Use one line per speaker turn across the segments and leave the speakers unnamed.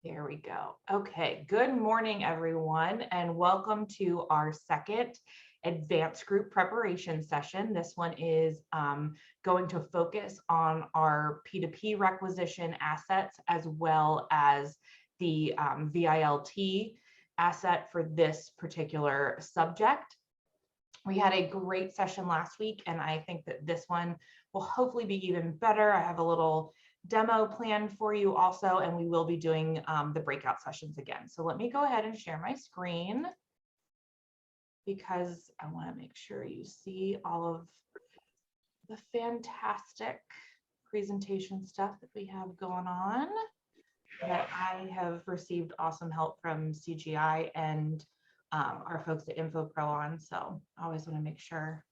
There we go. Okay, good morning, everyone, and welcome to our second advanced group preparation session. This one is going to focus on our P2P requisition assets as well as the VILT asset for this particular subject. We had a great session last week, and I think that this one will hopefully be even better. I have a little demo planned for you also, and we will be doing the breakout sessions again. So let me go ahead and share my screen because I want to make sure you see all of the fantastic presentation stuff that we have going on. That I have received awesome help from CGI and our folks at InfoPro on. So I always want to make sure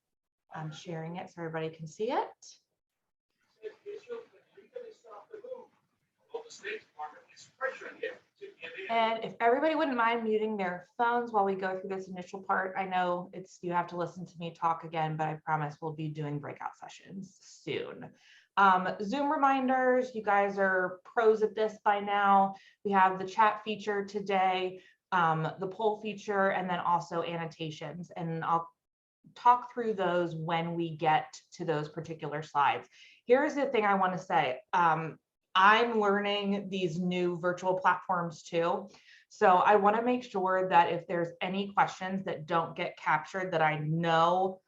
I'm sharing it so everybody can see it. And if everybody wouldn't mind muting their phones while we go through this initial part, I know you have to listen to me talk again, but I promise we'll be doing breakout sessions soon. Zoom reminders, you guys are pros at this by now. We have the chat feature today, the poll feature, and then also annotations. And I'll talk through those when we get to those particular slides. Here's the thing I want to say. I'm learning these new virtual platforms too. So I want to make sure that if there's any questions that don't get captured, that I know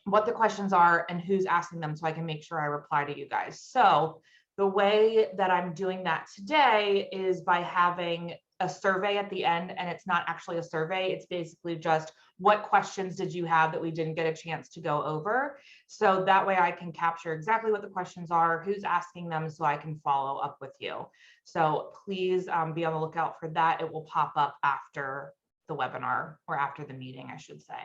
what the questions are and who's asking them so I can make sure I reply to you guys. So the way that I'm doing that today is by having a survey at the end, and it's not actually a survey. It's basically just what questions did you have that we didn't get a chance to go over. So that way I can capture exactly what the questions are, who's asking them, so I can follow up with you. So please be on the lookout for that. It will pop up after the webinar, or after the meeting, I should say.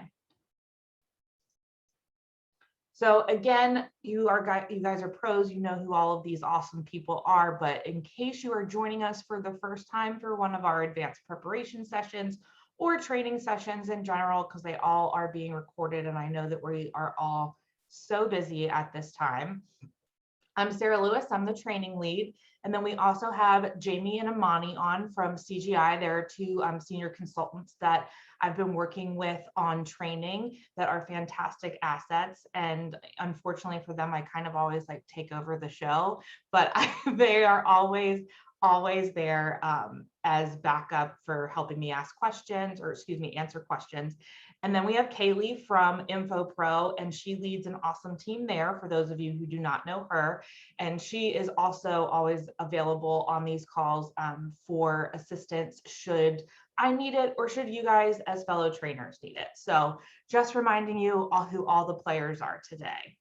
So again, you guys are pros, you know who all of these awesome people are, but in case you are joining us for the first time for one of our advanced preparation sessions or training sessions in general, because they all are being recorded and I know that we are all so busy at this time. I'm Sarah Lewis, I'm the training lead. And then we also have Jamie and Amani on from CGI. There are two senior consultants that I've been working with on training that are fantastic assets. And unfortunately for them, I kind of always like take over the show, but they are always there as backup for helping me ask questions, or excuse me, answer questions. And then we have Kaylee from InfoPro, and she leads an awesome team there for those of you who do not know her. And she is also always available on these calls for assistance should I need it, or should you guys as fellow trainers need it. So just reminding you who all the players are today.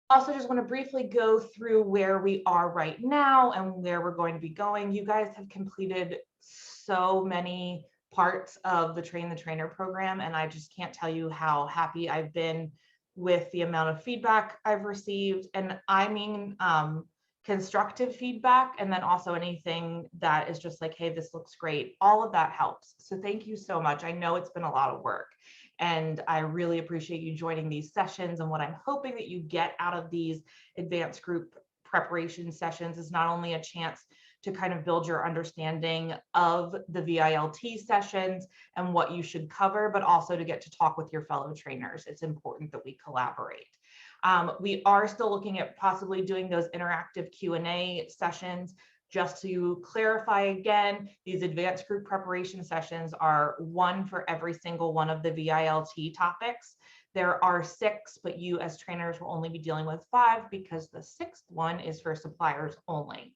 Also, just want to briefly go through where we are right now and where we're going to be going. You guys have completed so many parts of the Train the Trainer program, and I just can't tell you how happy I've been with the amount of feedback I've received. And I mean constructive feedback, and then also anything that is just like, hey, this looks great. All of that helps. So thank you so much. I know it's been a lot of work, and I really appreciate you joining these sessions. And what I'm hoping that you get out of these advanced group preparation sessions is not only a chance to kind of build your understanding of the VILT sessions and what you should cover, but also to get to talk with your fellow trainers. It's important that we collaborate. We are still looking at possibly doing those interactive Q&A sessions. Just to clarify again, these advanced group preparation sessions are one for every single one of the VILT topics. There are 6, but you as trainers will only be dealing with 5 because the 6th one is for suppliers only.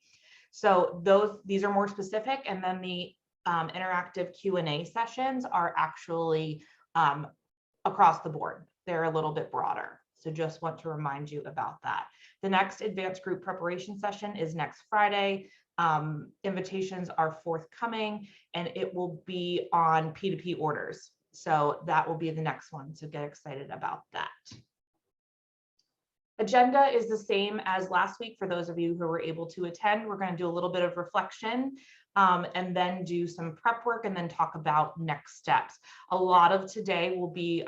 So these are more specific, and then the interactive Q&A sessions are actually across the board. They're a little bit broader. So just want to remind you about that. The next advanced group preparation session is next Friday. Invitations are forthcoming, and it will be on P2P orders. So that will be the next one. So get excited about that. Agenda is the same as last week. For those of you who were able to attend, we're going to do a little bit of reflection and then do some prep work and then talk about next steps. A lot of today will be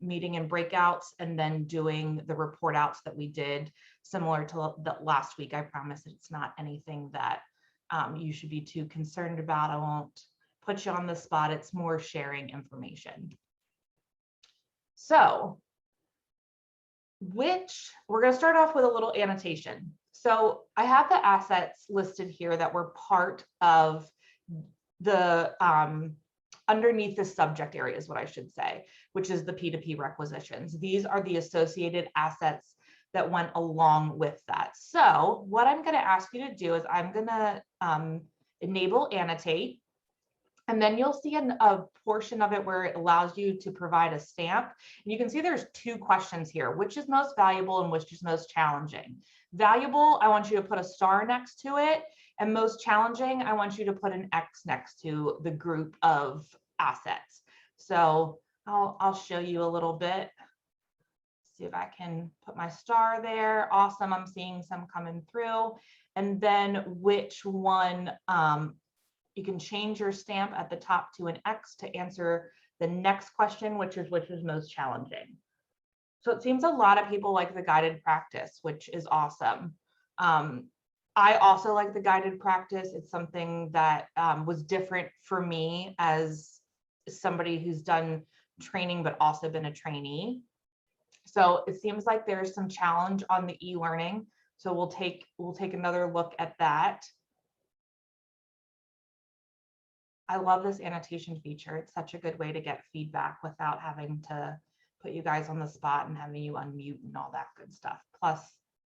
meeting in breakouts and then doing the report outs that we did similar to the last week. I promise it's not anything that you should be too concerned about. I won't put you on the spot. It's more sharing information. So we're going to start off with a little annotation. So I have the assets listed here that were part of the underneath the subject area is what I should say, which is the P2P requisitions. These are the associated assets that went along with that. So what I'm going to ask you to do is I'm going to enable annotate. And then you'll see a portion of it where it allows you to provide a stamp. And you can see there's two questions here, which is most valuable and which is most challenging. Valuable, I want you to put a star next to it. And most challenging, I want you to put an X next to the group of assets. So I'll show you a little bit. See if I can put my star there. Awesome, I'm seeing some coming through. And then which one, you can change your stamp at the top to an X to answer the next question, which is most challenging. So it seems a lot of people like the guided practice, which is awesome. I also like the guided practice. It's something that was different for me as somebody who's done training, but also been a trainee. So it seems like there's some challenge on the e-learning. So we'll take another look at that. I love this annotation feature. It's such a good way to get feedback without having to put you guys on the spot and having you unmute and all that good stuff. Plus,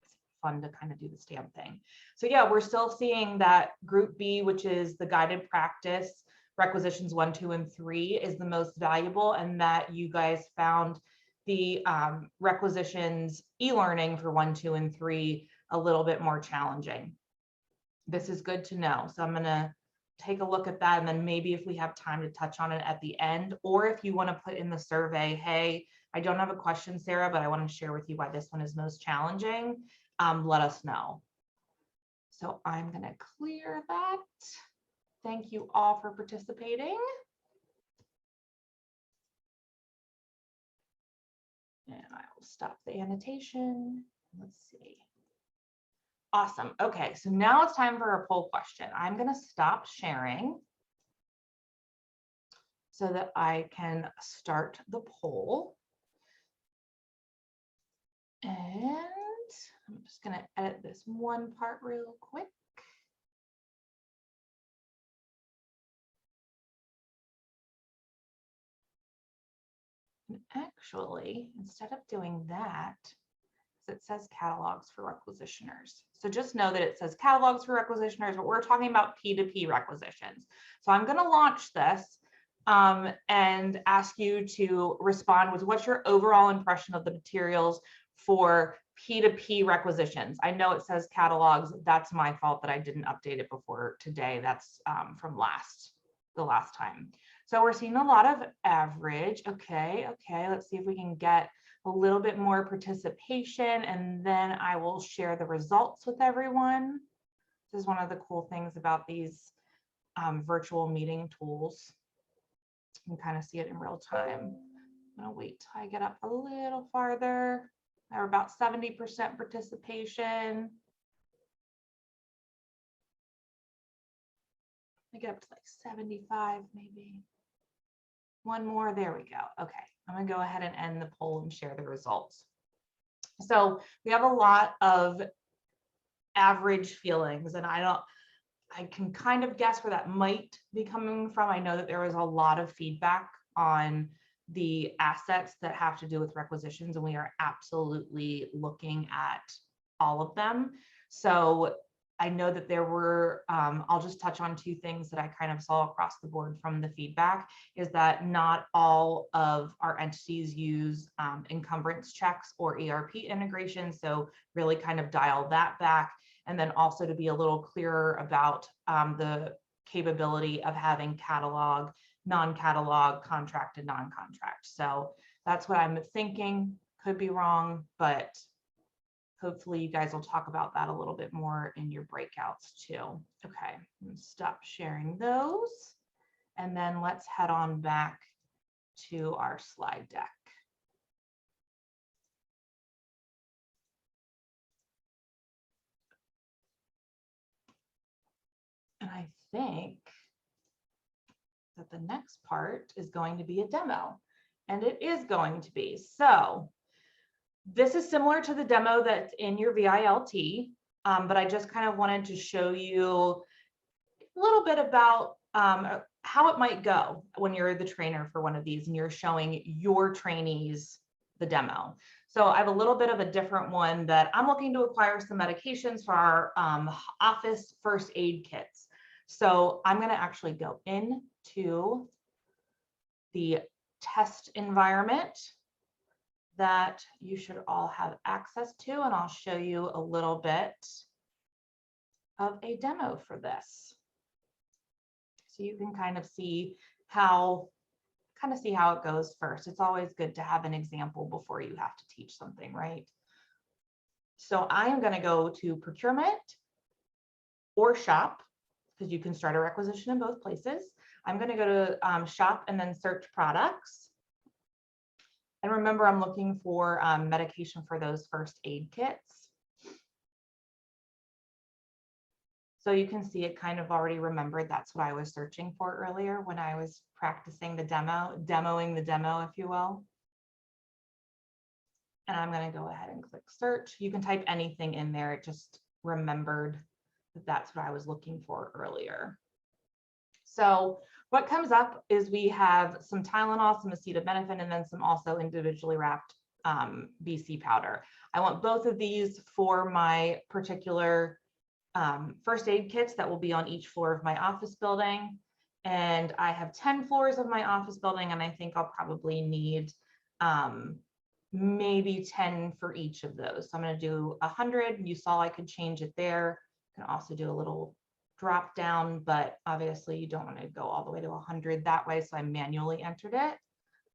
it's fun to kind of do the stamp thing. So yeah, we're still seeing that group B, which is the guided practice, requisitions 1, 2, and 3 is the most valuable, and that you guys found the requisitions e-learning for 1, 2, and 3 a little bit more challenging. This is good to know. So I'm gonna take a look at that, and then maybe if we have time to touch on it at the end, or if you want to put in the survey, hey, I don't have a question, Sarah, but I want to share with you why this one is most challenging, let us know. So I'm going to clear that. Thank you all for participating. And I will stop the annotation. Let's see. Awesome. Okay, so now it's time for a poll question. I'm going to stop sharing so that I can start the poll. And I'm just going to edit this one part real quick. And actually, instead of doing that, it says catalogs for requisitioners. So just know that it says catalogs for requisitioners, but we're talking about P2P requisitions. So I'm going to launch this and ask you to respond with what's your overall impression of the materials for P2P requisitions. I know it says catalogs. That's my fault that I didn't update it before today. That's from the last time. So we're seeing a lot of average. Okay, let's see if we can get a little bit more participation, and then I will share the results with everyone. This is one of the cool things about these virtual meeting tools. You can kind of see it in real time. I'm gonna wait till I get up a little farther. We're about 70% participation. I get up to like 75 maybe. One more, there we go. Okay, I'm gonna go ahead and end the poll and share the results. So we have a lot of average feelings, and I can kind of guess where that might be coming from. I know that there was a lot of feedback on the assets that have to do with requisitions, and we are absolutely looking at all of them. So I know that there were, I'll just touch on two things that I kind of saw across the board from the feedback, is that not all of our entities use encumbrance checks or ERP integration. So really kind of dial that back. And then also to be a little clearer about the capability of having catalog, non-catalog, contract, and non-contract. So that's what I'm thinking. Could be wrong, but hopefully you guys will talk about that a little bit more in your breakouts too. Okay, I'm gonna stop sharing those. And then let's head on back to our slide deck. And I think that the next part is going to be a demo, and it is going to be. So this is similar to the demo that's in your VILT, but I just kind of wanted to show you a little bit about how it might go when you're the trainer for one of these and you're showing your trainees the demo. So I have a little bit of a different one that I'm looking to acquire some medications for our office first aid kits. So I'm going to actually go into the test environment that you should all have access to, and I'll show you a little bit of a demo for this. So you can kind of see how it goes first. It's always good to have an example before you have to teach something, right? So I am going to go to procurement or shop, because you can start a requisition in both places. I'm going to go to shop and then search products. And remember, I'm looking for medication for those first aid kits. So you can see it kind of already remembered that's what I was searching for earlier when I was practicing the demoing the demo, if you will. And I'm going to go ahead and click search. You can type anything in there. It just remembered that that's what I was looking for earlier. So what comes up is we have some Tylenol, some acetaminophen, and then some also individually wrapped BC powder. I want both of these for my particular first aid kits that will be on each floor of my office building. And I have 10 floors of my office building, and I think I'll probably need maybe 10 for each of those. So I'm going to do 100. You saw I could change it there. I can also do a little drop down, but obviously you don't want to go all the way to 100 that way. So I manually entered it,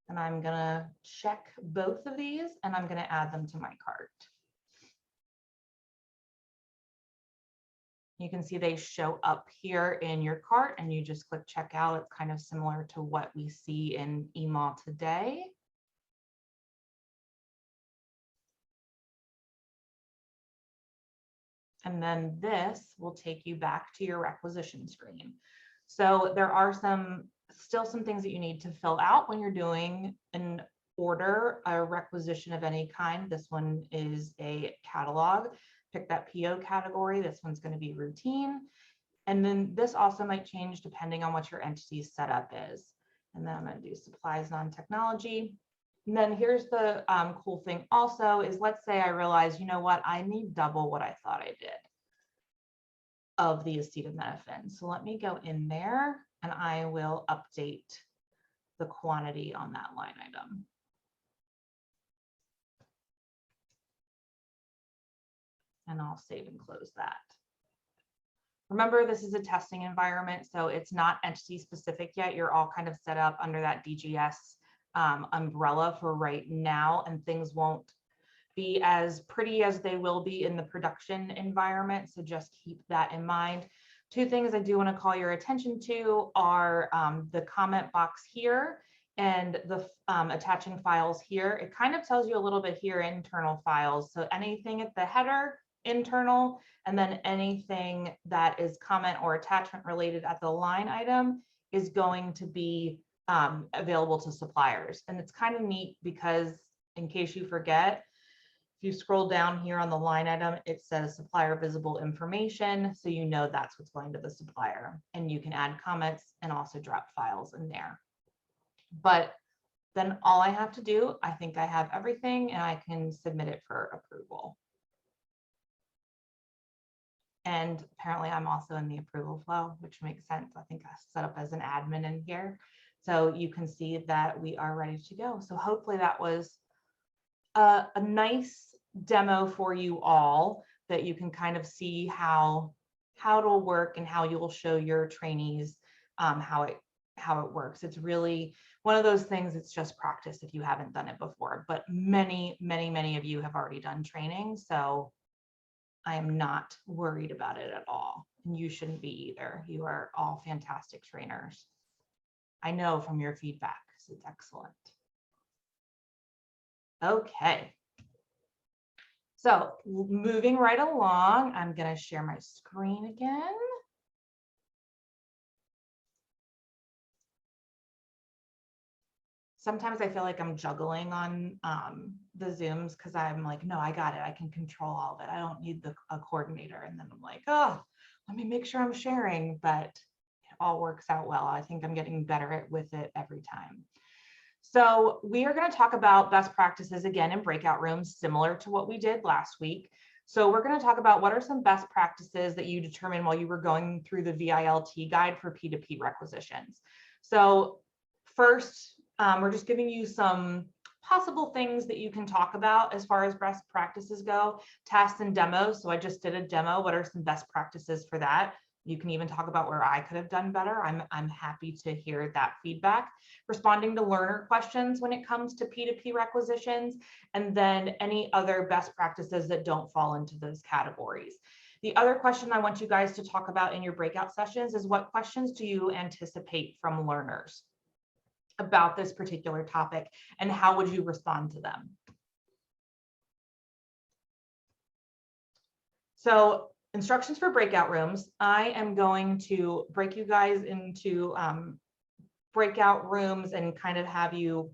and I'm going to check both of these, and I'm going to add them to my cart. You can see they show up here in your cart, and you just click checkout. It's kind of similar to what we see in EMAW today. And then this will take you back to your requisition screen. So there are still some things that you need to fill out when you're doing an order, a requisition of any kind. This one is a catalog. Pick that PO category. This one's going to be routine. And then this also might change depending on what your entity's setup is. And then I'm going to do supplies, non-technology. And then here's the cool thing also is, let's say I realize, you know what, I need double what I thought I did of the acetaminophen. So let me go in there and I will update the quantity on that line item. And I'll save and close that. Remember, this is a testing environment, so it's not entity specific yet. You're all kind of set up under that DGS umbrella for right now, and things won't be as pretty as they will be in the production environment. So just keep that in mind. Two things I do want to call your attention to are the comment box here and the attaching files here. It kind of tells you a little bit here, internal files. So anything at the header, internal, and then anything that is comment or attachment related at the line item is going to be available to suppliers. And it's kind of neat because, in case you forget, if you scroll down here on the line item, it says supplier visible information. So you know that's what's going to the supplier, and you can add comments and also drop files in there. But then all I have to do, I think I have everything, and I can submit it for approval. And apparently I'm also in the approval flow, which makes sense. I think I set up as an admin in here. So you can see that we are ready to go. So hopefully that was a nice demo for you all, that you can kind of see how it'll work and how you will show your trainees how it how it works. It's really one of those things. It's just practice if you haven't done it before, but many of you have already done training. So I am not worried about it at all. And you shouldn't be either. You are all fantastic trainers. I know from your feedback, so it's excellent. Okay. So moving right along, I'm going to share my screen again. Sometimes I feel like I'm juggling on the Zooms because I'm like, no, I got it. I can control all of it. I don't need a coordinator. And then I'm like, oh, let me make sure I'm sharing, but it all works out well. I think I'm getting better with it every time. So we are going to talk about best practices again in breakout rooms, similar to what we did last week. So we're going to talk about what are some best practices that you determined while you were going through the VILT guide for P2P requisitions. So first, we're just giving you some possible things that you can talk about as far as best practices go, tasks and demos. So I just did a demo. What are some best practices for that? You can even talk about where I could have done better. I'm happy to hear that feedback. Responding to learner questions when it comes to P2P requisitions, and then any other best practices that don't fall into those categories. The other question I want you guys to talk about in your breakout sessions is what questions do you anticipate from learners about this particular topic, and how would you respond to them? So instructions for breakout rooms. I am going to break you guys into breakout rooms and kind of have you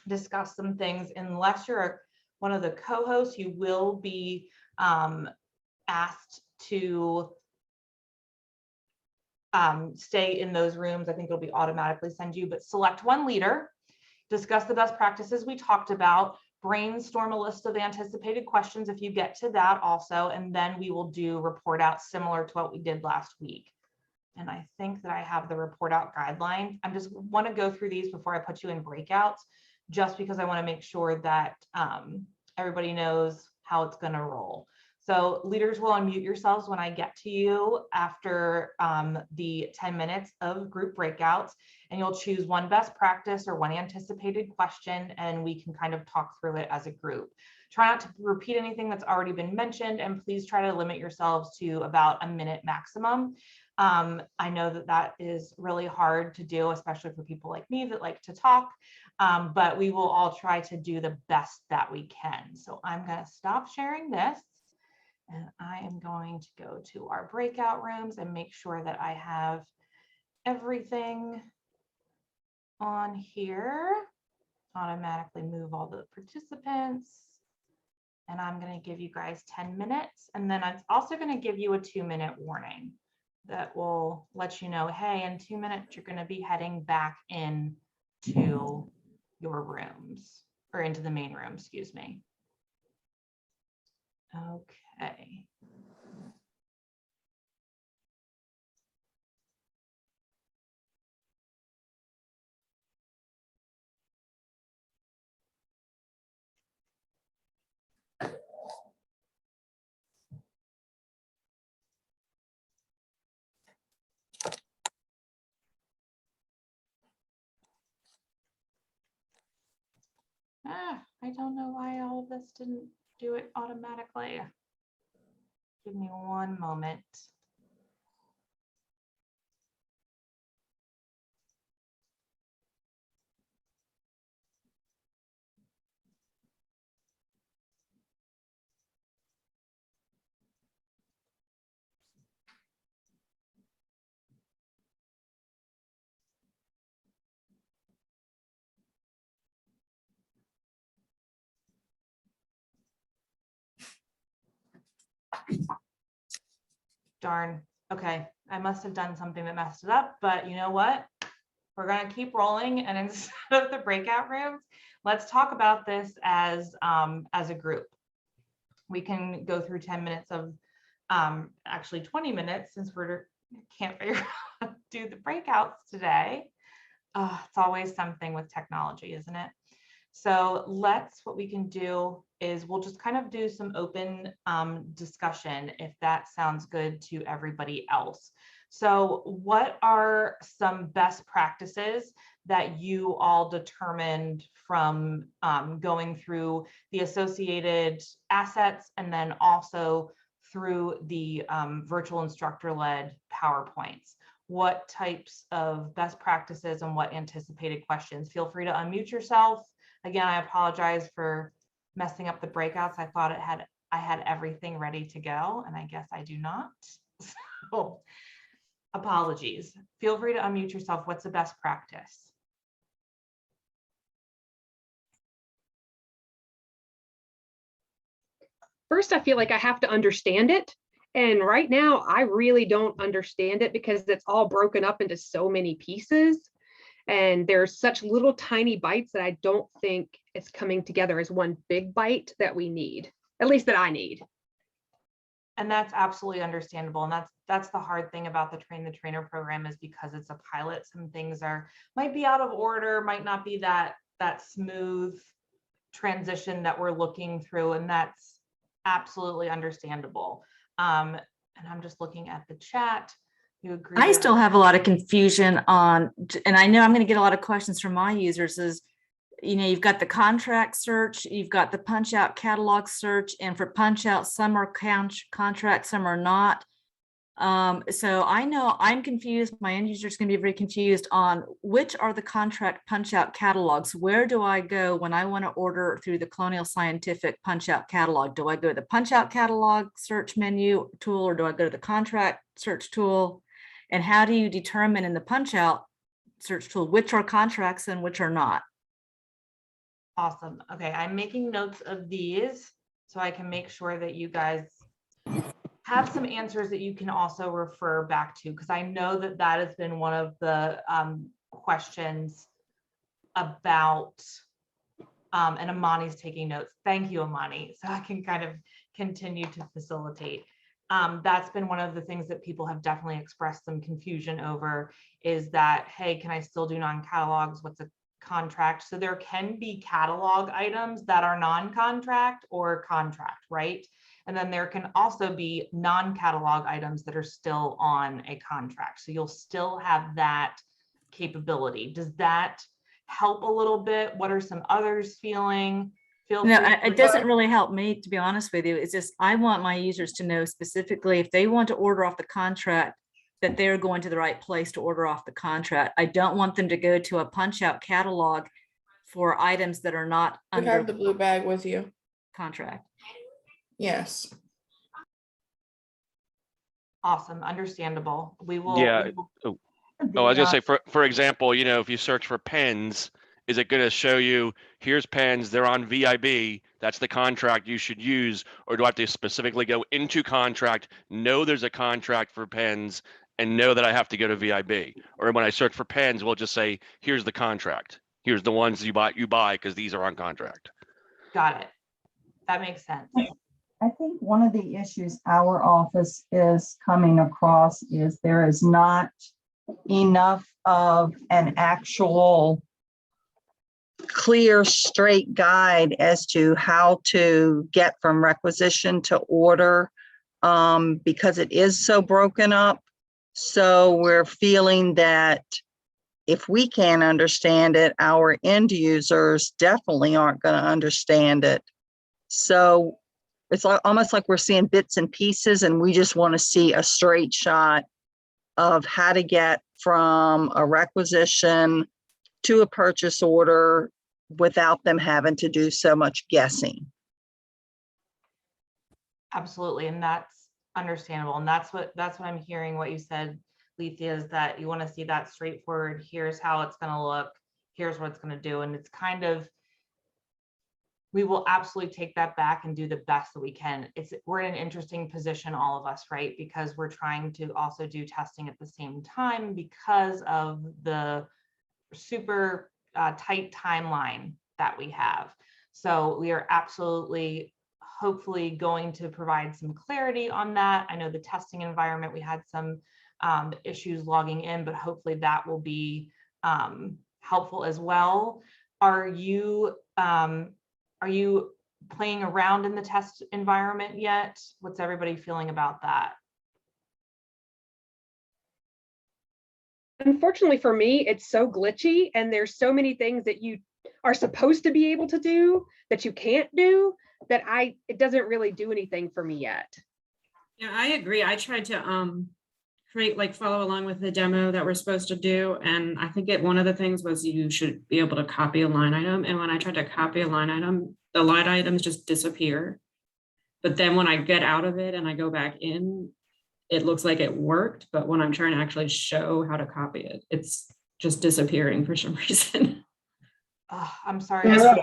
discuss some things. Unless you're one of the co-hosts, you will be asked to stay in those rooms. I think it'll be automatically send you, but select one leader, discuss the best practices we talked about, brainstorm a list of anticipated questions if you get to that also, and then we will do report out similar to what we did last week. And I think that I have the report out guideline. I just want to go through these before I put you in breakouts, just because I want to make sure that everybody knows how it's going to roll. So leaders will unmute yourselves when I get to you after the 10 minutes of group breakouts, and you'll choose one best practice or one anticipated question, and we can kind of talk through it as a group. Try not to repeat anything that's already been mentioned, and please try to limit yourselves to about a minute maximum. I know that that is really hard to do, especially for people like me that like to talk, but we will all try to do the best that we can. So I'm going to stop sharing this. And I am going to go to our breakout rooms and make sure that I have everything on here. Automatically move all the participants. And I'm going to give you guys 10 minutes. And then I'm also going to give you a 2-minute warning that will let you know, hey, in 2 minutes, you're going to be heading back into your rooms, or into the main room, excuse me. Okay. I don't know why all of this didn't do it automatically. Give me one moment. Darn. Okay, I must have done something that messed it up, but you know what? We're going to keep rolling, and instead of the breakout rooms, let's talk about this as a group. We can go through 10 minutes of actually 20 minutes, since we can't figure out how to do the breakouts today. It's always something with technology, isn't it? So what we can do is we'll just kind of do some open discussion, if that sounds good to everybody else. So what are some best practices that you all determined from going through the associated assets and then also through the virtual instructor-led PowerPoints? What types of best practices and what anticipated questions? Feel free to unmute yourself. Again, I apologize for messing up the breakouts. I thought I had everything ready to go, and I guess I do not. So apologies. Feel free to unmute yourself. What's the best practice?
First, I feel like I have to understand it. And right now, I really don't understand it because it's all broken up into so many pieces. And there's such little tiny bites that I don't think it's coming together as one big bite that we need, at least that I need.
And that's absolutely understandable. And that's the hard thing about the Train the Trainer program, is because it's a pilot, some things might be out of order, might not be that smooth transition that we're looking through, and that's absolutely understandable. And I'm just looking at the chat. You agree?
I still have a lot of confusion on, and I know I'm going to get a lot of questions from my users, is, you know, you've got the contract search, you've got the punch out catalog search, and for punch out, some are contract, some are not. So I know I'm confused. My end user is going to be very confused on which are the contract punch out catalogs. Where do I go when I want to order through the Colonial Scientific punch out catalog? Do I go to the punch out catalog search menu tool, or do I go to the contract search tool? And how do you determine in the punch out search tool which are contracts and which are not?
Awesome. Okay, I'm making notes of these so I can make sure that you guys have some answers that you can also refer back to, because I know that has been one of the questions about, and Amani's taking notes. Thank you, Amani. So I can kind of continue to facilitate. That's been one of the things that people have definitely expressed some confusion over, is that, hey, can I still do non-catalogs? What's a contract? So there can be catalog items that are non-contract or contract, right? And then there can also be non-catalog items that are still on a contract. So you'll still have that capability. Does that help a little bit? What are some others feeling?
No, it doesn't really help me, to be honest with you. It's just, I want my users to know specifically if they want to order off the contract, that they're going to the right place to order off the contract. I don't want them to go to a punch out catalog for items that are not
You have the blue bag with you.
Contract.
Yes.
Awesome, understandable. We will.
Yeah. Oh, I was gonna say, for example, you know, if you search for pens, is it going to show you, here's pens, they're on VIB, that's the contract you should use, or do I have to specifically go into contract, know there's a contract for pens, and know that I have to go to VIB? Or when I search for pens, we'll just say, here's the contract, here's the ones you buy because these are on contract.
Got it. That makes sense.
I think one of the issues our office is coming across is there is not enough of an actual clear, straight guide as to how to get from requisition to order, because it is so broken up. So we're feeling that if we can't understand it, our end users definitely aren't going to understand it. So it's almost like we're seeing bits and pieces, and we just want to see a straight shot of how to get from a requisition to a purchase order without them having to do so much guessing.
Absolutely, and that's understandable. And that's what I'm hearing what you said, Lethea, is that you want to see that straightforward. Here's how it's going to look. Here's what it's going to do. And it's kind of, we will absolutely take that back and do the best that we can. We're in an interesting position, all of us, right? Because we're trying to also do testing at the same time because of the super tight timeline that we have. So we are absolutely, hopefully, going to provide some clarity on that. I know the testing environment, we had some issues logging in, but hopefully that will be helpful as well. Are you playing around in the test environment yet? What's everybody feeling about that?
unfortunately for me, it's so glitchy and there's so many things that you are supposed to be able to do that you can't do that it doesn't really do anything for me yet.
Yeah, I agree. I tried to create, like, follow along with the demo that we're supposed to do. And I think one of the things was you should be able to copy a line item. And when I tried to copy a line item, the line items just disappear. But then when I get out of it and I go back in, it looks like it worked. But when I'm trying to actually show how to copy it, it's just disappearing for some reason.
I'm sorry.
Yeah.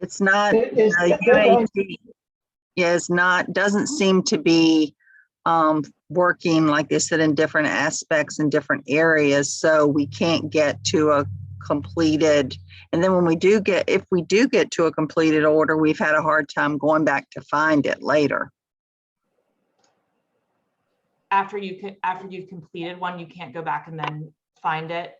It's not,
Is-
UAT is not, doesn't seem to be working, like they said, in different aspects in different areas. So we can't get to a completed, and then when we do get, if we do get to a completed order, we've had a hard time going back to find it later.
After you've completed one, you can't go back and then find it.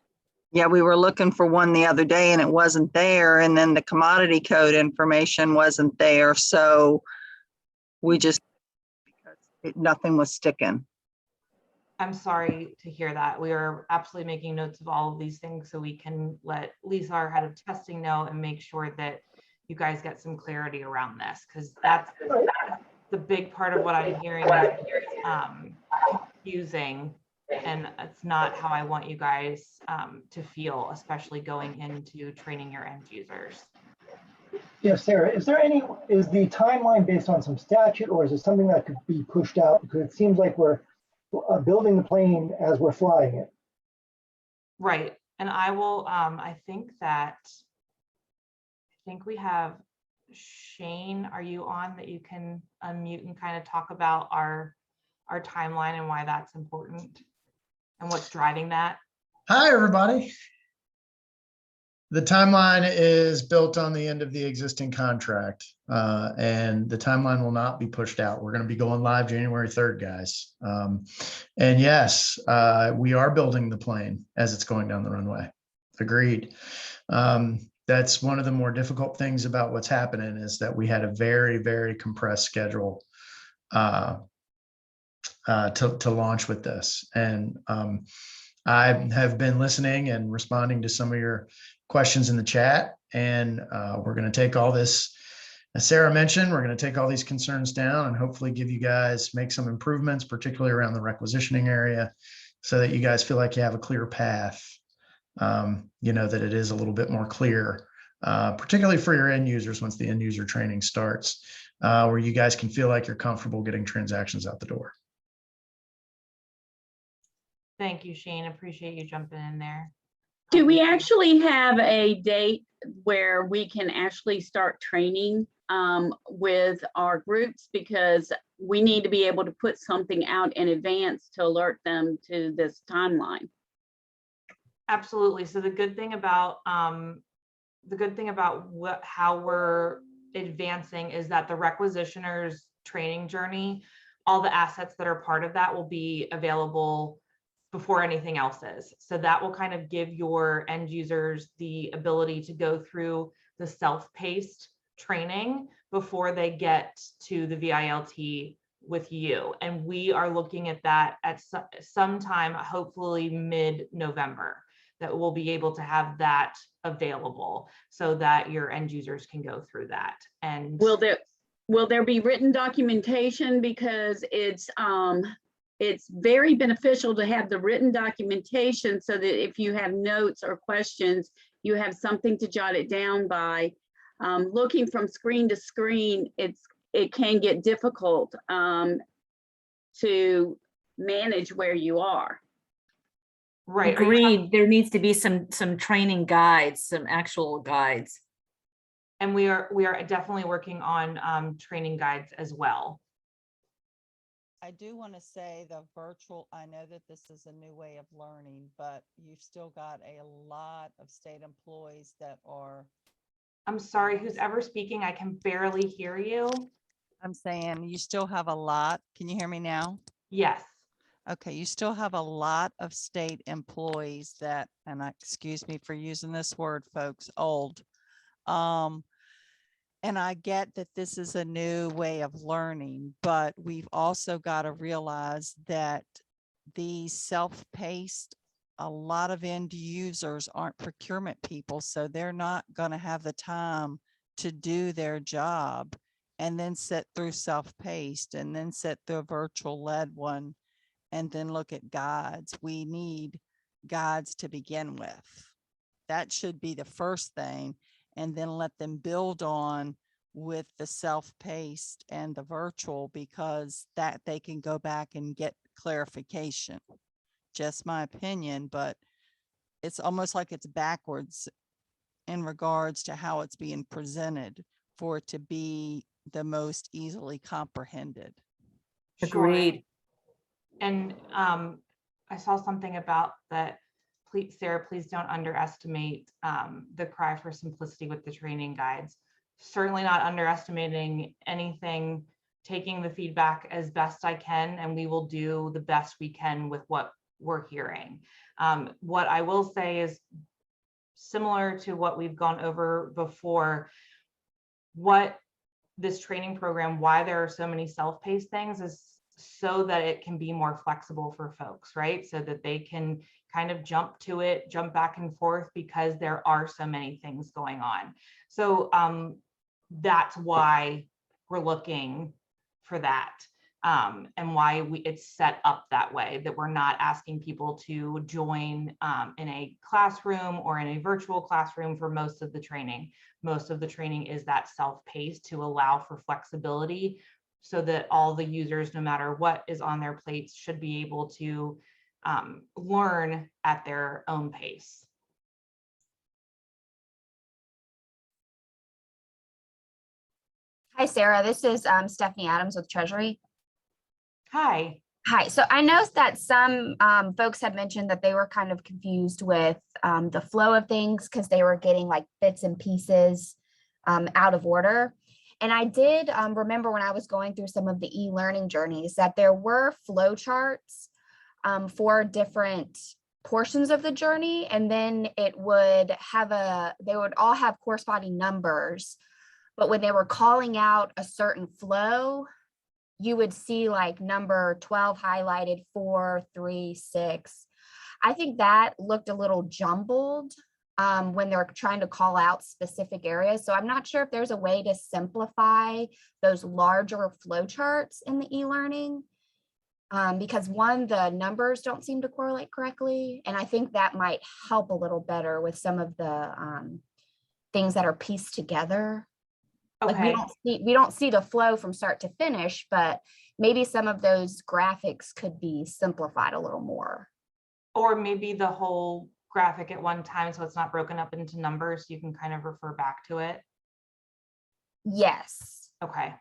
Yeah, we were looking for one the other day and it wasn't there, and then the commodity code information wasn't there, so we just, nothing was sticking.
I'm sorry to hear that. We are absolutely making notes of all of these things so we can let Lisa, our head of testing, know and make sure that you guys get some clarity around this, because that's the big part of what I'm hearing is confusing, and it's not how I want you guys to feel, especially going into training your end users.
Yeah, Sarah, is the timeline based on some statute, or is it something that could be pushed out? Because it seems like we're building the plane as we're flying it.
Right. And I will, I think we have Shane, are you on, that you can unmute and kind of talk about our timeline and why that's important and what's driving that?
Hi, everybody. The timeline is built on the end of the existing contract, and the timeline will not be pushed out. We're going to be going live January 3rd, guys. And yes, we are building the plane as it's going down the runway. Agreed. That's one of the more difficult things about what's happening, is that we had a very, very compressed schedule to launch with this. And I have been listening and responding to some of your questions in the chat, and we're going to take all this, as Sarah mentioned, we're going to take all these concerns down and hopefully give you guys, make some improvements, particularly around the requisitioning area, so that you guys feel like you have a clear path, that it is a little bit more clear, particularly for your end users once the end user training starts, where you guys can feel like you're comfortable getting transactions out the door.
Thank you, Shane. Appreciate you jumping in there.
Do we actually have a date where we can actually start training with our groups? Because we need to be able to put something out in advance to alert them to this timeline.
Absolutely. So the good thing about how we're advancing is that the Requisitioners training journey, all the assets that are part of that will be available before anything else is. So that will kind of give your end users the ability to go through the self-paced training before they get to the VILT with you. And we are looking at that at sometime, hopefully mid-November, that we'll be able to have that available so that your end users can go through that. And
will there be written documentation? Because it's very beneficial to have the written documentation so that if you have notes or questions, you have something to jot it down by. Looking from screen to screen, it can get difficult to manage where you are.
right.
Agreed. There needs to be some training guides, some actual guides.
And we are definitely working on training guides as well.
I do want to say the virtual, I know that this is a new way of learning, but you've still got a lot of state employees that are.
I'm sorry, who's ever speaking? I can barely hear you.
I'm saying you still have a lot. Can you hear me now?
Yes.
Okay, you still have a lot of state employees that, and excuse me for using this word, folks, old. And I get that this is a new way of learning, but we've also got to realize that these self-paced a lot of end users aren't procurement people, so they're not going to have the time to do their job and then sit through self-paced and then sit through a virtual led one and then look at guides. We need guides to begin with. That should be the first thing, and then let them build on with the self-paced and the virtual, because that they can go back and get clarification. Just my opinion, but it's almost like it's backwards in regards to how it's being presented for it to be the most easily comprehended.
Sure.
Agreed.
And I saw something about that. Please, Sarah, please don't underestimate the cry for simplicity with the training guides. Certainly not underestimating anything, taking the feedback as best I can, and we will do the best we can with what we're hearing. What I will say is similar to what we've gone over before. What this training program, why there are so many self-paced things, is so that it can be more flexible for folks, right? So that they can kind of jump to it, jump back and forth, because there are so many things going on. So that's why we're looking for that. And why it's set up that way, that we're not asking people to join in a classroom or in a virtual classroom for most of the training. Most of the training is that self-paced to allow for flexibility, so that all the users, no matter what is on their plates, should be able to learn at their own pace.
Hi, Sarah. This is Stephanie Adams with Treasury.
Hi.
Hi. So I know that some folks had mentioned that they were kind of confused with the flow of things because they were getting like bits and pieces out of order. And I did remember when I was going through some of the e-learning journeys that there were flow charts for different portions of the journey. And then it would have they would all have corresponding numbers. But when they were calling out a certain flow, you would see like number 12 highlighted, 4, 3, 6. I think that looked a little jumbled when they're trying to call out specific areas. So I'm not sure if there's a way to simplify those larger flow charts in the e-learning, because one, the numbers don't seem to correlate correctly. And I think that might help a little better with some of the things that are pieced together.
Okay.
Like we don't see the flow from start to finish, but maybe some of those graphics could be simplified a little more.
Or maybe the whole graphic at one time, so it's not broken up into numbers. You can kind of refer back to it.
Yes.
Okay.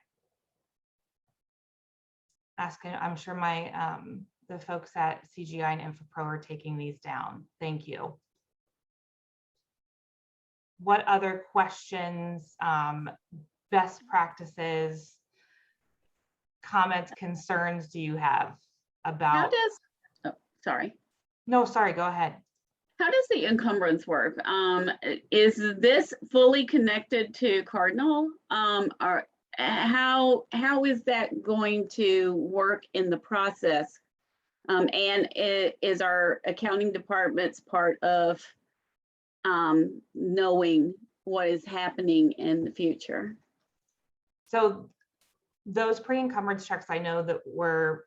I'm sure my the folks at CGI and InfoPro are taking these down. Thank you. What other questions, best practices, comments, concerns do you have about?
How does, oh, sorry.
No, sorry, go ahead.
How does the encumbrance work? Is this fully connected to Cardinal? Or how is that going to work in the process? And is our accounting department's part of knowing what is happening in the future?
So those pre-encumbrance checks, I know that were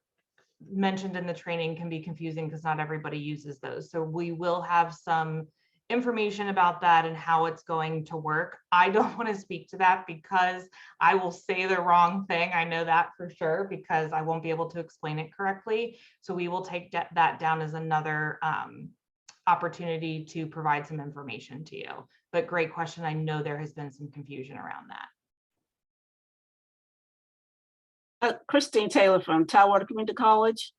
mentioned in the training, can be confusing because not everybody uses those. So we will have some information about that and how it's going to work. I don't want to speak to that because I will say the wrong thing. I know that for sure, because I won't be able to explain it correctly. So we will take that down as another opportunity to provide some information to you. But great question. I know there has been some confusion around that.
Christine Taylor from Tidewater Community College.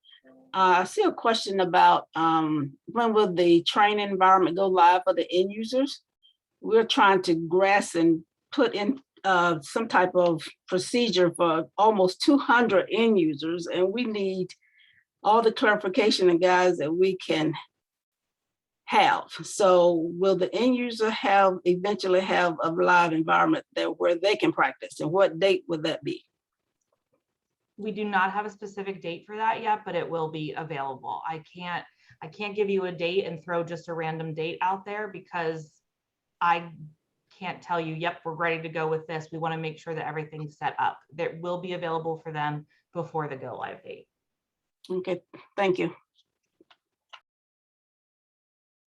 I see a question about when will the training environment go live for the end users? We're trying to grasp and put in some type of procedure for almost 200 end users, and we need all the clarification and guides that we can have. So will the end user eventually have a live environment where they can practice, and what date would that be?
We do not have a specific date for that yet, but it will be available. I can't I can't give you a date and throw just a random date out there because I can't tell you, yep, we're ready to go with this. We want to make sure that everything's set up. That will be available for them before the go live date.
Okay, thank you.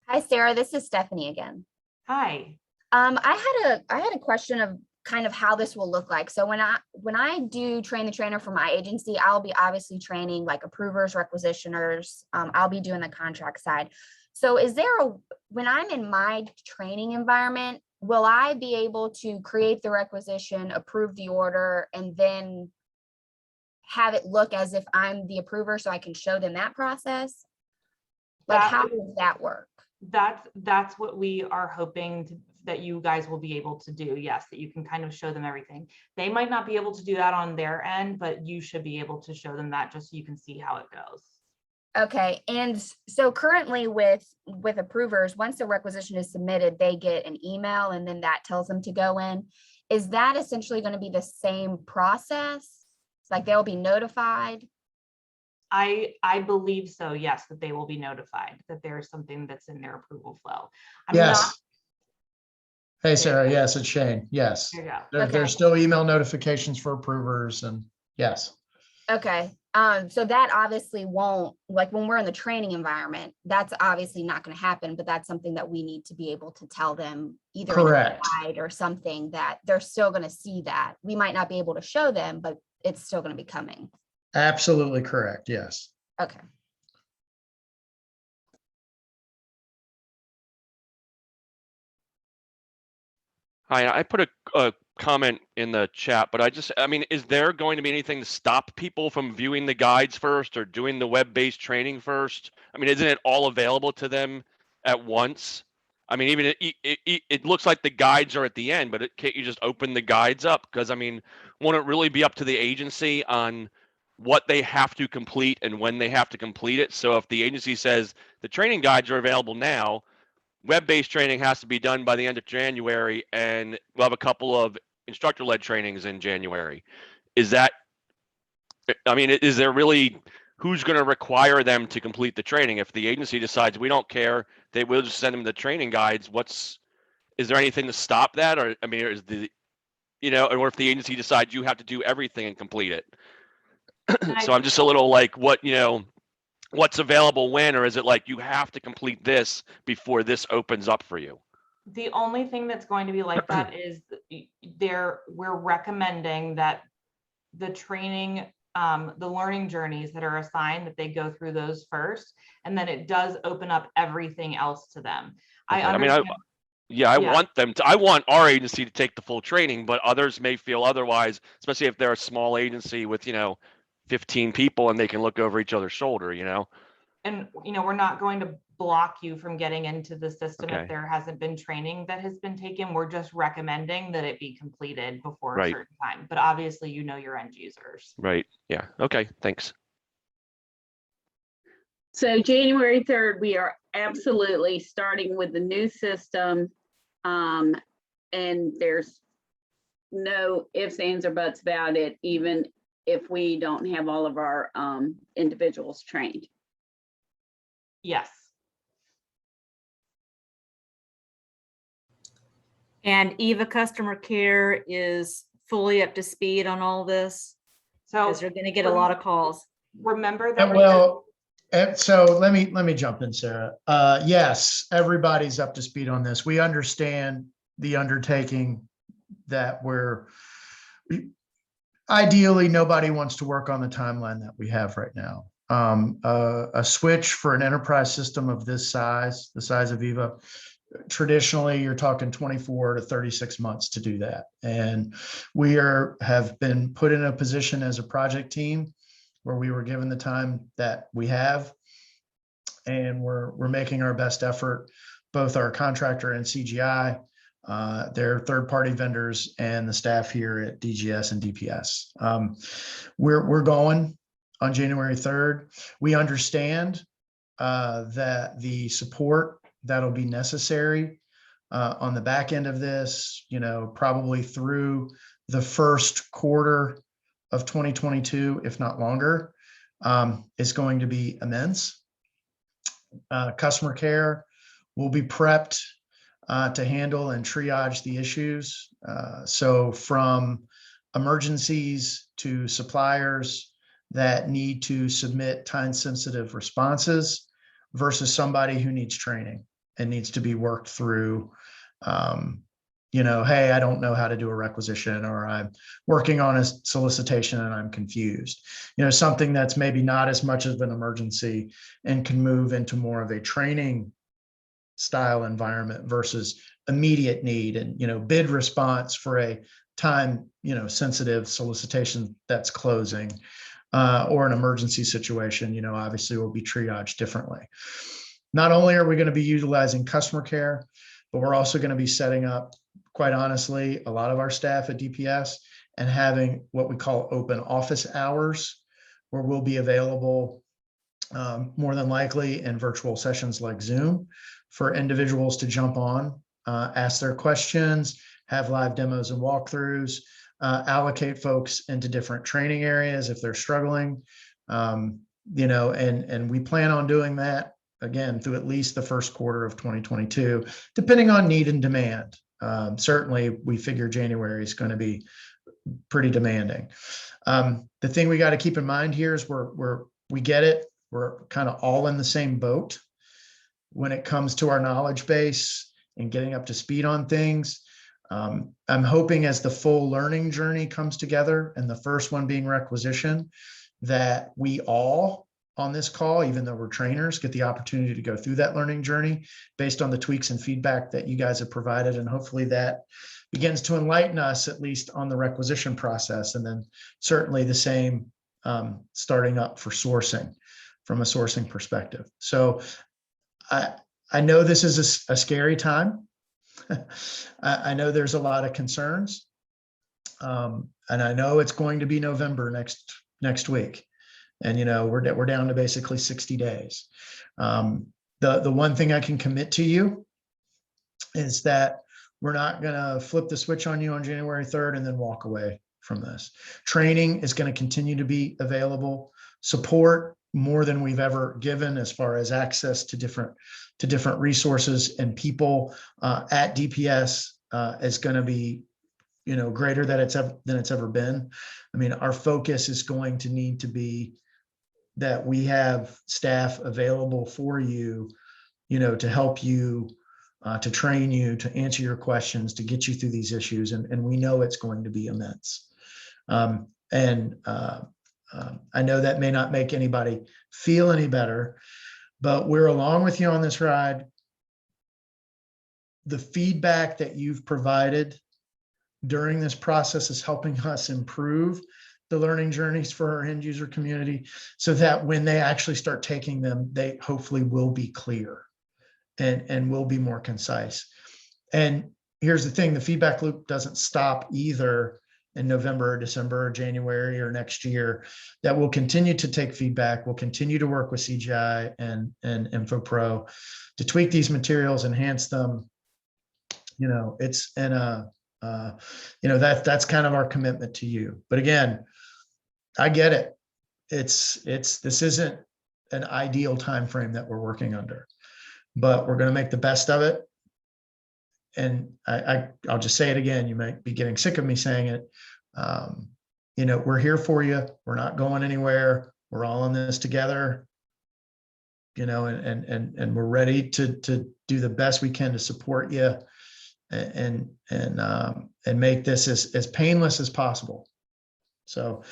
Hi, Sarah, this is Stephanie again.
Hi.
I had a question of kind of how this will look like. So when I do train the trainer for my agency, I'll be obviously training like approvers, requisitioners. I'll be doing the contract side. So when I'm in my training environment, will I be able to create the requisition, approve the order, and then have it look as if I'm the approver so I can show them that process? Like, how does that work?
That's what we are hoping that you guys will be able to do. Yes, that you can kind of show them everything. They might not be able to do that on their end, but you should be able to show them that just so you can see how it goes.
Okay, and so currently with approvers, once the requisition is submitted, they get an email and then that tells them to go in. Is that essentially going to be the same process? Like they'll be notified?
I believe so, yes, that they will be notified that there's something that's in their approval flow.
Yes. Hey, Sarah. Yes, it's Shane. Yes.
There you go.
Okay.
There's still email notifications for approvers and yes.
Okay, so that obviously won't, like when we're in the training environment, that's obviously not going to happen, but that's something that we need to be able to tell them either in a
Correct.
guide or something that they're still going to see that. We might not be able to show them, but it's still going to be coming.
Absolutely correct. Yes.
Okay.
Hi, I put a comment in the chat, but I mean, is there going to be anything to stop people from viewing the guides first or doing the web-based training first? I mean, isn't it all available to them at once? I mean, even it looks like the guides are at the end, but can't you just open the guides up? Because I mean, won't it really be up to the agency on what they have to complete and when they have to complete it? So if the agency says the training guides are available now, web-based training has to be done by the end of January, and we'll have a couple of instructor-led trainings in January. Is that, I mean, is there really, who's going to require them to complete the training? If the agency decides we don't care, they will just send them the training guides. Is there anything to stop that? Or, I mean, is or if the agency decides you have to do everything and complete it. So I'm just a little like, what's available when, or is it like you have to complete this before this opens up for you?
The only thing that's going to be like that is we're recommending that the training, the learning journeys that are assigned, that they go through those first, and then it does open up everything else to them.
Okay.
I understand.
I want our agency to take the full training, but others may feel otherwise, especially if they're a small agency with, 15 people and they can look over each other's shoulder,
And, we're not going to block you from getting into the system
Okay.
if there hasn't been training that has been taken. We're just recommending that it be completed before a
Right.
certain time. But obviously, your end users.
Right. Yeah. Okay. Thanks.
So January 3rd, we are absolutely starting with the new system. And there's no ifs, ands, or buts about it, even if we don't have all of our individuals trained.
Yes.
And Eva customer care is fully up to speed on all this.
So
Because they're going to get a lot of calls.
remember that.
Well, so let me jump in, Sarah. Yes, everybody's up to speed on this. We understand the undertaking that ideally nobody wants to work on the timeline that we have right now. A switch for an enterprise system of this size, the size of Eva, traditionally you're talking 24 to 36 months to do that. And we have been put in a position as a project team where we were given the time that we have, and we're making our best effort, both our contractor and CGI, their third-party vendors, and the staff here at DGS and DPS. We're going on January 3rd. We understand that the support that'll be necessary on the back end of this, probably through the first quarter of 2022, if not longer, is going to be immense. customer care will be prepped to handle and triage the issues. So from emergencies to suppliers that need to submit time-sensitive responses versus somebody who needs training and needs to be worked through, hey, I don't know how to do a requisition, or I'm working on a solicitation and I'm confused. Something that's maybe not as much of an emergency and can move into more of a training style environment versus immediate need and, bid response for a time, sensitive solicitation that's closing, or an emergency situation, obviously will be triaged differently. Not only are we going to be utilizing customer care, but we're also going to be setting up, quite honestly, a lot of our staff at DPS and having what we call open office hours, where we'll be available more than likely in virtual sessions like Zoom for individuals to jump on, ask their questions, have live demos and walkthroughs, allocate folks into different training areas if they're struggling, and we plan on doing that again through at least the first quarter of 2022, depending on need and demand. Certainly, we figure January is going to be pretty demanding. The thing we got to keep in mind here is we get it. We're kind of all in the same boat when it comes to our knowledge base and getting up to speed on things. I'm hoping as the full learning journey comes together, and the first one being requisition, that we all on this call, even though we're trainers, get the opportunity to go through that learning journey based on the tweaks and feedback that you guys have provided. And hopefully that begins to enlighten us, at least on the requisition process. And then certainly the same starting up for sourcing from a sourcing perspective. So I know this is a scary time. I know there's a lot of concerns. And I know it's going to be November next week. And, we're down to basically 60 days. The one thing I can commit to you is that we're not going to flip the switch on you on January 3rd and then walk away from this. Training is going to continue to be available. Support more than we've ever given as far as access to different resources and people at DPS is going to be, greater than it's ever been. I mean, our focus is going to need to be that we have staff available for you, to help you, to train you, to answer your questions, to get you through these issues. And we know it's going to be immense. I know that may not make anybody feel any better, but we're along with you on this ride. The feedback that you've provided during this process is helping us improve the learning journeys for our end user community, so that when they actually start taking them, they hopefully will be clear and will be more concise. And here's the thing, the feedback loop doesn't stop either in November or December or January or next year. That we'll continue to take feedback. We'll continue to work with CGI and InfoPro to tweak these materials, enhance them. It's that's kind of our commitment to you. But again, I get it. This isn't an ideal time frame that we're working under, but we're going to make the best of it. And I'll just say it again. You might be getting sick of me saying it. We're here for you. We're not going anywhere. We're all in this together. And we're ready to do the best we can to support you and make this as painless as possible. So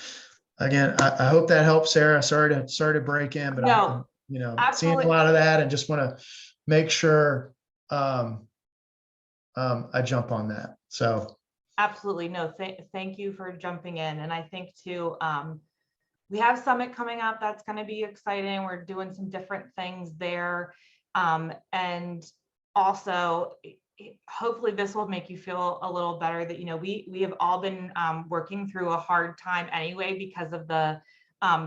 again, I hope that helps, Sarah. Sorry to break in, but
No,
I'm seeing a lot of that and just want to make sure I jump on that. So
absolutely. No, thank you for jumping in. And I think too, we have Summit coming up. That's going to be exciting. We're doing some different things there. And also, hopefully this will make you feel a little better that, we have all been working through a hard time anyway because of the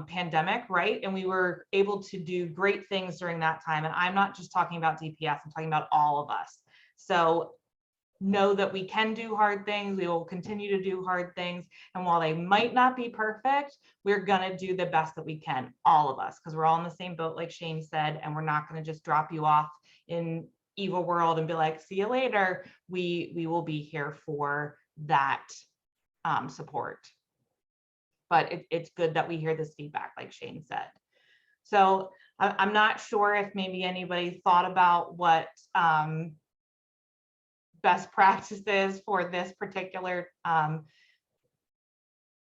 pandemic, right? And we were able to do great things during that time. And I'm not just talking about DPS, I'm talking about all of us. So know that we can do hard things. We will continue to do hard things. And while they might not be perfect, we're gonna do the best that we can, all of us, because we're all in the same boat, like Shane said, and we're not gonna just drop you off in evil world and be like, see you later. We will be here for that support. But it's good that we hear this feedback, like Shane said. So I'm not sure if maybe anybody thought about what best practices for this particular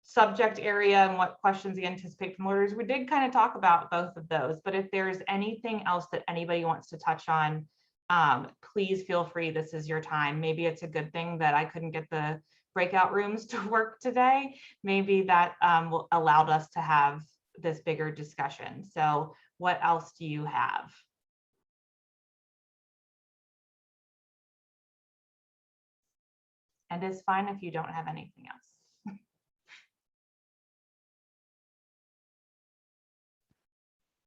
subject area and what questions you anticipate from orders. We did kind of talk about both of those, but if there's anything else that anybody wants to touch on, please feel free. This is your time. Maybe it's a good thing that I couldn't get the breakout rooms to work today. Maybe that allowed us to have this bigger discussion. So what else do you have? And it's fine if you don't have anything else.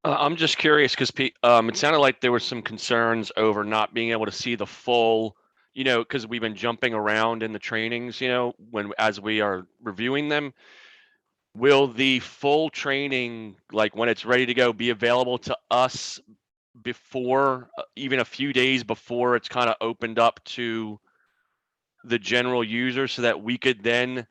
I'm just curious because it sounded like there were some concerns over not being able to see the full, because we've been jumping around in the trainings, as we are reviewing them. Will the full training, like when it's ready to go, be available to us before, even a few days before it's kind of opened up to the general user, so that we could then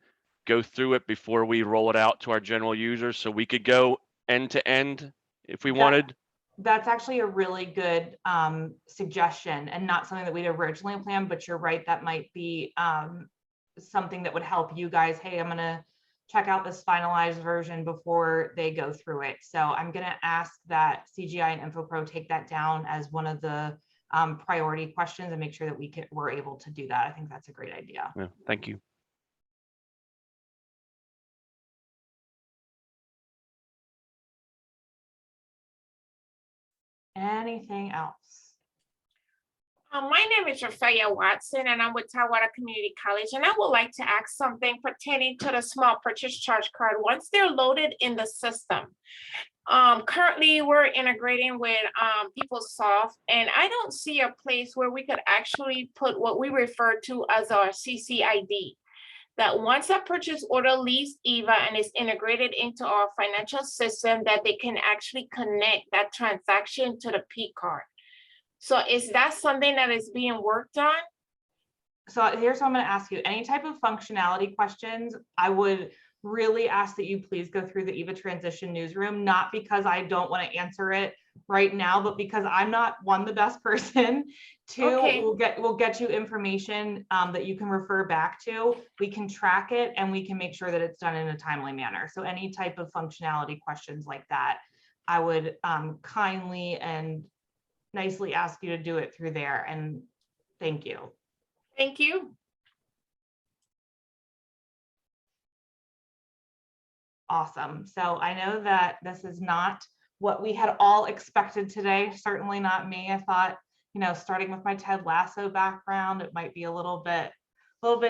go through it before we roll it out to our general users, so we could go end to end if we wanted?
That's actually a really good suggestion, and not something that we'd originally planned, but you're right, that might be something that would help you guys. Hey, I'm gonna check out this finalized version before they go through it. So I'm gonna ask that CGI and InfoPro take that down as one of the priority questions and make sure that we're able to do that. I think that's a great idea.
Yeah, thank you.
Anything else?
My name is Rafaela Watson, and I'm with Tidewater Community College, and I would like to ask something pertaining to the small purchase charge card once they're loaded in the system. Currently, we're integrating with PeopleSoft, and I don't see a place where we could actually put what we refer to as our CCID. That once a purchase order leaves EVA and is integrated into our financial system, that they can actually connect that transaction to the P card. So is that something that is being worked on?
So here's what I'm going to ask you. Any type of functionality questions, I would really ask that you please go through the EVA transition newsroom, not because I don't want to answer it right now, but because I'm not, one, the best person. Two,
Okay.
we'll get you information that you can refer back to. We can track it and we can make sure that it's done in a timely manner. So any type of functionality questions like that, I would kindly and nicely ask you to do it through there. And thank you.
Thank you.
Awesome. So I know that this is not what we had all expected today. Certainly not me. I thought, starting with my Ted Lasso background, it might be a little bit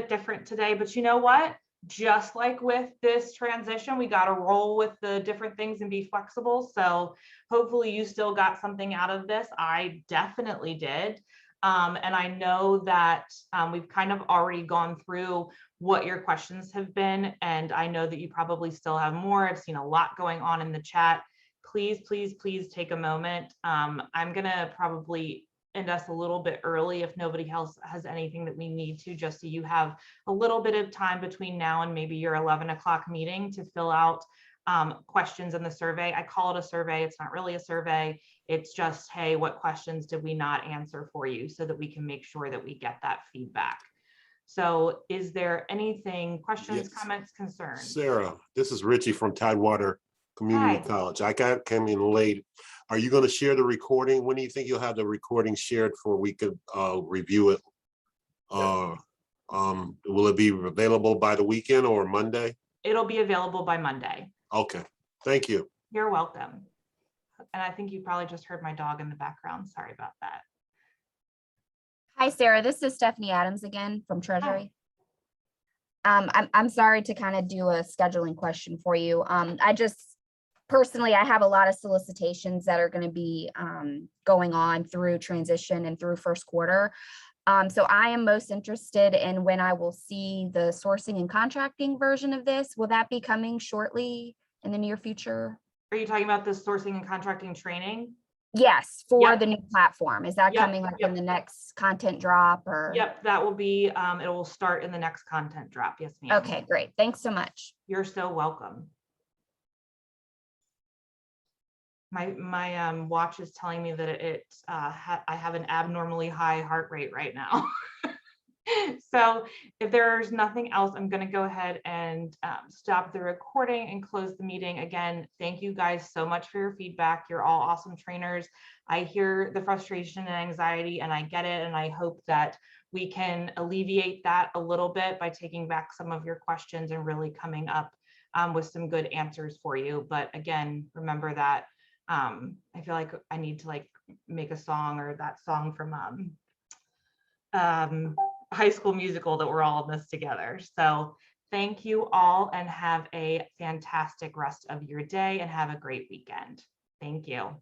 different today. But you know what? Just like with this transition, we got to roll with the different things and be flexible. So hopefully you still got something out of this. I definitely did. And I know that we've kind of already gone through what your questions have been. And I know that you probably still have more. I've seen a lot going on in the chat. Please, please, please take a moment. I'm going to probably end us a little bit early if nobody else has anything that we need to, just so you have a little bit of time between now and maybe your 11 o'clock meeting to fill out questions in the survey. I call it a survey. It's not really a survey. It's just, hey, what questions did we not answer for you, so that we can make sure that we get that feedback. So is there anything, questions,
Yes.
comments, concerns?
Sarah, this is Richie from Tidewater Community
Hi.
College. I came in late. Are you going to share the recording? When do you think you'll have the recording shared for we could review it? Will it be available by the weekend or Monday?
It'll be available by Monday.
Okay, thank you.
You're welcome. And I think you probably just heard my dog in the background. Sorry about that.
Hi, Sarah. This is Stephanie Adams again from Treasury. I'm sorry to kind of do a scheduling question for you. I just personally, I have a lot of solicitations that are going to be going on through transition and through first quarter. So I am most interested in when I will see the sourcing and contracting version of this. Will that be coming shortly in the near future?
Are you talking about the sourcing and contracting training?
Yes, for
Yep.
the new platform. Is that
Yep,
coming like
yep.
in the next content drop or?
Yep, that will be, it will start in the next content drop. Yes, ma'am.
Okay, great. Thanks so much.
You're so welcome. My watch is telling me that I have an abnormally high heart rate right now. So if there's nothing else, I'm going to go ahead and stop the recording and close the meeting. Again, thank you guys so much for your feedback. You're all awesome trainers. I hear the frustration and anxiety, and I get it. And I hope that we can alleviate that a little bit by taking back some of your questions and really coming up with some good answers for you. But again, remember that I feel like I need to like make a song, or that song from High School Musical, that we're all in this together. So thank you all, and have a fantastic rest of your day, and have a great weekend. Thank you.